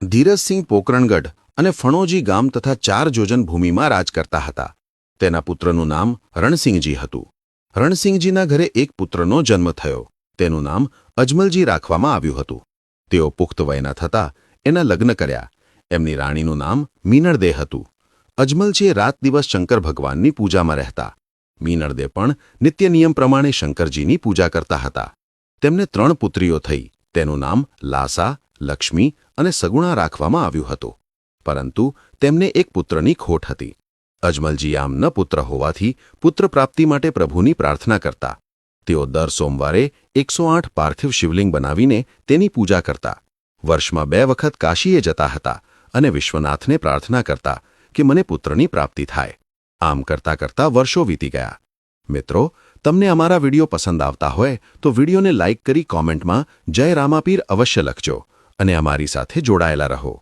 ધીરજસિંહ પોકરણગઢ અને ફણોજી ગામ તથા 4 જોજન ભૂમિમાં રાજ કરતા હતા. તેના પુત્રનું નામ રણસિંહજી હતું. રણસિંહજીના ઘરે એક પુત્રનો જન્મ થયો. તેનું નામ અજમલજી રાખવામાં આવ્યું હતું. તેઓ પુખ્ત વયના થતાં એના લગ્ન કર્યા. એમની રાણીનું નામ મીનળદે હતું. અજમલજીએ રાત દિવસ શંકર ભગવાનની પૂજામાં રહેતા. મીનળદે પણ નિત્ય નિયમ પ્રમાણે શંકરજીની પૂજા કરતા હતા. તેમને 3 પુત્રીઓ થઈ. તેનું નામ લાસા, લક્ષ્મી અને સગુણા રાખવામાં આવ્યું હતું. પરંતુ તેમને એક પુત્રની ખોટ હતી. અજમલજી આમ ન પુત્ર હોવાથી પુત્ર પ્રાપ્તિ માટે પ્રભુની પ્રાર્થના કરતા. તેઓ દર સોમવારે 108 પાર્થિવ શિવલિંગ બનાવીને તેની પૂજા કરતા. વર્ષમાં 2 વખત કાશીએ જતા હતા અને વિશ્વનાથને પ્રાર્થના કરતા કે મને પુત્રની પ્રાપ્તિ થાય. આમ કરતા કરતા વર્ષો વીતી ગયા. મિત્રો, તમને અમારા વિડીયો પસંદ આવતા હોય તો વિડીયોને લાઇક કરી કોમેન્ટમાં જય રામાપીર અવશ્ય લખજો અને અમારી સાથે જોડાયેલા રહો.